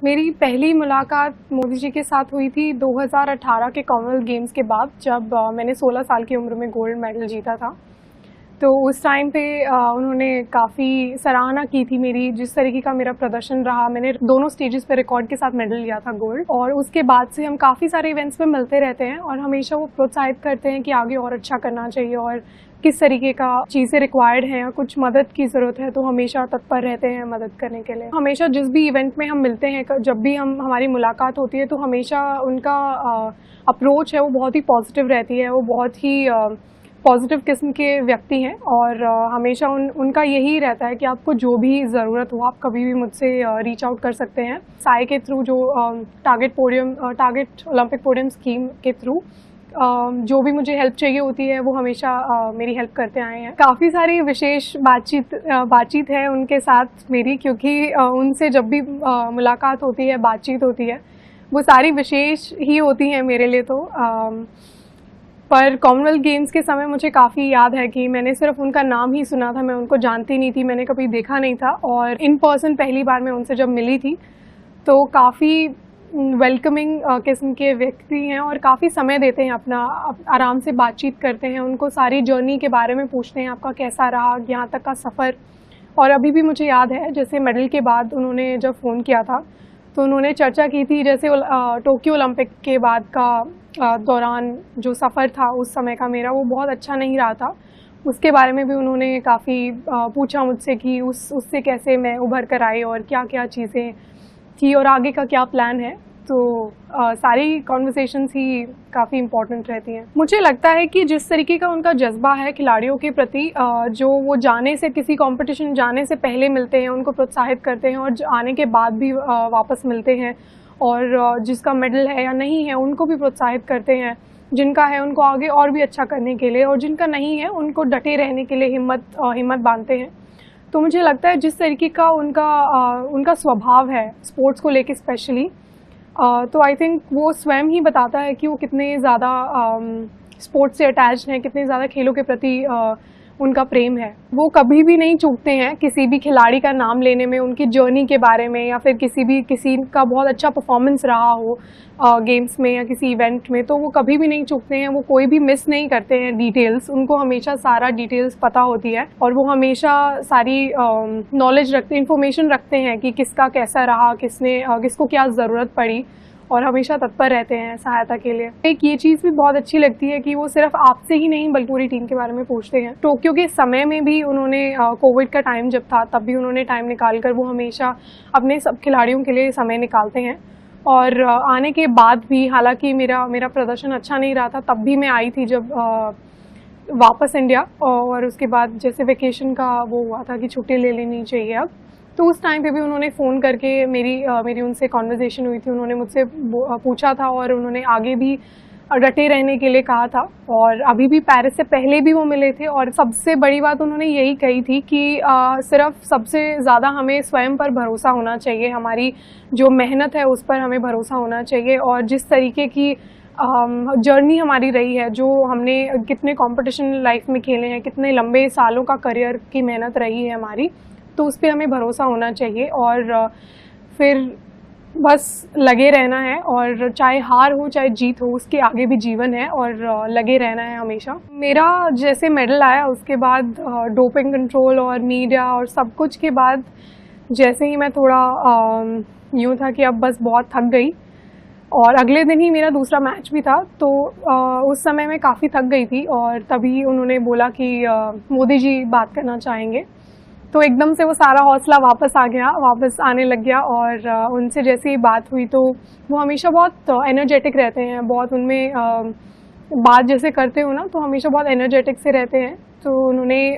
मेरी पहली मुलाकात मोदी जी के साथ हुई थी 2018 के कॉमनवेल्थ गेम्स के बाद, जब मैंने 16 साल की उम्र में गोल्ड मेडल जीता था। तो उस टाइम पे उन्होंने काफ़ी सराहना की थी मेरी, जिस तरीके का मेरा प्रदर्शन रहा। मैंने दोनों स्टेजेस पे रिकॉर्ड के साथ मेडल लिया था गोल्ड, और उसके बाद से हम काफ़ी सारे इवेंट्स में मिलते रहते हैं और हमेशा वो प्रोत्साहित करते हैं कि आगे और अच्छा करना चाहिए और किस तरीके का चीज़ें रिक्वायर्ड हैं या कुछ मदद की ज़रूरत है तो हमेशा तत्पर रहते हैं मदद करने के लिए। हमेशा जिस भी इवेंट में हम मिलते हैं, जब भी हमारी मुलाकात होती है, तो हमेशा उनका अप्रोच है वो बहुत ही पॉजिटिव रहती है। वो बहुत ही पॉजिटिव किस्म के व्यक्ति हैं और हमेशा उनका यही रहता है कि आपको जो भी ज़रूरत हो आप कभी भी मुझसे रीच आउट कर सकते हैं। साई के थ्रू, जो टारगेट ओलंपिक पोडियम स्कीम के थ्रू जो भी मुझे हेल्प चाहिए होती है वो हमेशा मेरी हेल्प करते आए हैं। काफ़ी सारी विशेष बातचीत है उनके साथ मेरी, क्योंकि उनसे जब भी मुलाकात होती है, बातचीत होती है, वो सारी विशेष ही होती हैं मेरे लिए। तो पर कॉमनवेल्थ गेम्स के समय मुझे काफ़ी याद है कि मैंने सिर्फ उनका नाम ही सुना था, मैं उनको जानती नहीं थी, मैंने कभी देखा नहीं था। और इन पर्सन पहली बार मैं उनसे जब मिली थी तो काफ़ी वेलकमिंग किस्म के व्यक्ति हैं और काफ़ी समय देते हैं, अपना आराम से बातचीत करते हैं, उनको सारी जर्नी के बारे में पूछते हैं, आपका कैसा रहा यहाँ तक का सफ़र। और अभी भी मुझे याद है, जैसे मेडल के बाद उन्होंने जब फ़ोन किया था तो उन्होंने चर्चा की थी, जैसे टोक्यो ओलंपिक के बाद का दौरान जो सफ़र था उस समय का मेरा, वो बहुत अच्छा नहीं रहा था। उसके बारे में भी उन्होंने काफ़ी पूछा मुझसे कि उससे कैसे मैं उभर कर आई और क्या क्या चीज़ें थी और आगे का क्या प्लान है। तो सारी कॉन्वर्सेशंस ही काफ़ी इम्पॉर्टेंट रहती हैं। मुझे लगता है कि जिस तरीके का उनका जज्बा है खिलाड़ियों के प्रति, जो वो जाने से, किसी कंपटीशन जाने से पहले मिलते हैं, उनको प्रोत्साहित करते हैं और आने के बाद भी वापस मिलते हैं, और जिसका मेडल है या नहीं है उनको भी प्रोत्साहित करते हैं, जिनका है उनको आगे और भी अच्छा करने के लिए, और जिनका नहीं है उनको डटे रहने के लिए हिम्मत बांधते हैं। तो मुझे लगता है जिस तरीके का उनका स्वभाव है स्पोर्ट्स को लेके स्पेशली, तो आई थिंक वो स्वयं ही बताता है कि वो कितने ज़्यादा स्पोर्ट्स से अटैच्ड हैं, कितने ज़्यादा खेलों के प्रति उनका प्रेम है। वो कभी भी नहीं चूकते हैं किसी भी खिलाड़ी का नाम लेने में, उनकी जर्नी के बारे में, या फिर किसी का बहुत अच्छा परफॉर्मेंस रहा हो गेम्स में या किसी इवेंट में, तो वो कभी भी नहीं चूकते हैं। वो कोई भी मिस नहीं करते हैं डिटेल्स, उनको हमेशा सारा डिटेल्स पता होती है और वो हमेशा सारी नॉलेज इन्फॉर्मेशन रखते हैं कि किसका कैसा रहा, किसको क्या ज़रूरत पड़ी, और हमेशा तत्पर रहते हैं सहायता के लिए। एक ये चीज़ भी बहुत अच्छी लगती है कि वो सिर्फ आपसे ही नहीं बल्कि पूरी टीम के बारे में पूछते हैं। टोक्यो के समय में भी उन्होंने, कोविड का टाइम जब था तब भी उन्होंने टाइम निकाल कर वो हमेशा अपने सब खिलाड़ियों के लिए समय निकालते हैं। और आने के बाद भी, हालांकि मेरा प्रदर्शन अच्छा नहीं रहा था, तब भी मैं आई थी जब वापस इंडिया, और उसके बाद जैसे वेकेशन का वो हुआ था कि छुट्टी ले लेनी चाहिए अब, तो उस टाइम पे भी उन्होंने फ़ोन करके मेरी उनसे कॉन्वर्जेसन हुई थी। उन्होंने मुझसे पूछा था और उन्होंने आगे भी डटे रहने के लिए कहा था, और अभी भी पेरिस से पहले भी वो मिले थे। और सबसे बड़ी बात उन्होंने यही कही थी कि सिर्फ सबसे ज़्यादा हमें स्वयं पर भरोसा होना चाहिए, हमारी जो मेहनत है उस पर हमें भरोसा होना चाहिए, और जिस तरीके की जर्नी हमारी रही है, जो हमने कितने कंपटीशन लाइफ में खेले हैं, कितने लंबे सालों का करियर की मेहनत रही है हमारी, तो उस पर हमें भरोसा होना चाहिए। और फिर बस लगे रहना है, और चाहे हार हो चाहे जीत हो, उसके आगे भी जीवन है और लगे रहना है हमेशा। मेरा जैसे मेडल आया उसके बाद डोपिंग कंट्रोल और मीडिया और सब कुछ के बाद, जैसे ही मैं थोड़ा यूँ था कि अब बस बहुत थक गई, और अगले दिन ही मेरा दूसरा मैच भी था, तो उस समय मैं काफ़ी थक गई थी, और तभी उन्होंने बोला कि मोदी जी बात करना चाहेंगे। तो एकदम से वो सारा हौसला वापस आने लग गया, और उनसे जैसे ही बात हुई तो वो हमेशा बहुत एनर्जेटिक रहते हैं, बहुत उनमें बात जैसे करते हो ना तो हमेशा बहुत एनर्जेटिक से रहते हैं। तो उन्होंने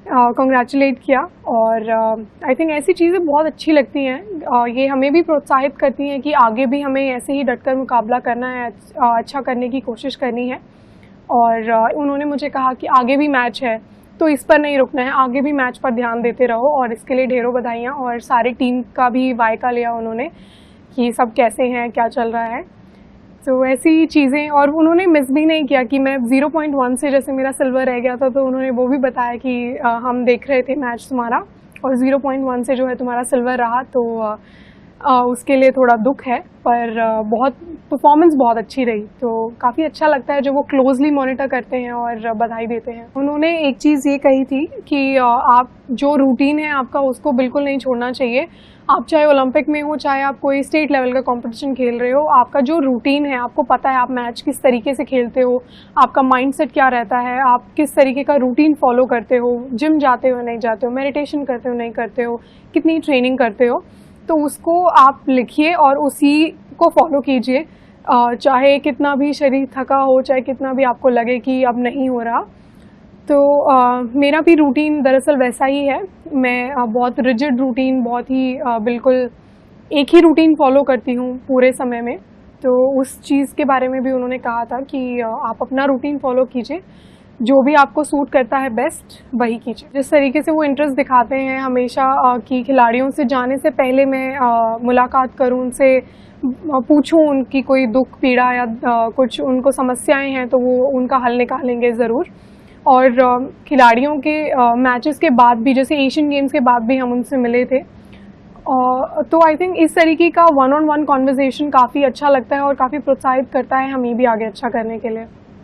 कॉन्ग्रेचुलेट किया, और आई थिंक ऐसी चीज़ें बहुत अच्छी लगती हैं। ये हमें भी प्रोत्साहित करती हैं कि आगे भी हमें ऐसे ही डटकर मुकाबला करना है, अच्छा करने की कोशिश करनी है। और उन्होंने मुझे कहा कि आगे भी मैच है तो इस पर नहीं रुकना है, आगे भी मैच पर ध्यान देते रहो, और इसके लिए ढेरों बधाइयाँ। और सारी टीम का भी वायका लिया उन्होंने कि सब कैसे हैं, क्या चल रहा है। तो ऐसी चीज़ें, और उन्होंने मिस भी नहीं किया कि मैं 0.1 से जैसे मेरा सिल्वर रह गया था, तो उन्होंने वो भी बताया कि हम देख रहे थे मैच तुम्हारा, और 0.1 से जो है तुम्हारा सिल्वर रहा, तो उसके लिए थोड़ा दुख है, पर बहुत परफॉर्मेंस बहुत अच्छी रही, तो काफ़ी अच्छा लगता है जब वो क्लोजली मॉनिटर करते हैं और बधाई देते हैं। उन्होंने एक चीज़ ये कही थी कि आप जो रूटीन है आपका उसको बिल्कुल नहीं छोड़ना चाहिए। आप चाहे ओलंपिक में हो, चाहे आप कोई स्टेट लेवल का कंपटीशन खेल रहे हो, आपका जो रूटीन है, आपको पता है आप मैच किस तरीके से खेलते हो, आपका माइंडसेट क्या रहता है, आप किस तरीके का रूटीन फॉलो करते हो, जिम जाते हो नहीं जाते हो, मेडिटेशन करते हो नहीं करते हो, कितनी ट्रेनिंग करते हो, तो उसको आप लिखिए और उसी को फॉलो कीजिए। चाहे कितना भी शरीर थका हो, चाहे कितना भी आपको लगे कि अब नहीं हो रहा। तो मेरा भी रूटीन दरअसल वैसा ही है। मैं बहुत रिजिड रूटीन, बहुत ही बिल्कुल एक ही रूटीन फॉलो करती हूँ पूरे समय में। तो उस चीज़ के बारे में भी उन्होंने कहा था कि आप अपना रूटीन फॉलो कीजिए, जो भी आपको सूट करता है बेस्ट वही कीजिए। जिस तरीके से वो इंटरेस्ट दिखाते हैं हमेशा कि खिलाड़ियों से जाने से पहले मैं मुलाकात करूं, उनसे पूछूं उनकी कोई दुख पीड़ा या कुछ उनको समस्याएं हैं तो वो उनका हल निकालेंगे ज़रूर। और खिलाड़ियों के मैचेस के बाद भी, जैसे एशियन गेम्स के बाद भी हम उनसे मिले थे, तो आई थिंक इस तरीके का वन ऑन वन कॉन्वर्सेशन काफ़ी अच्छा लगता है और काफ़ी प्रोत्साहित करता है हमें भी आगे अच्छा करने के लिए।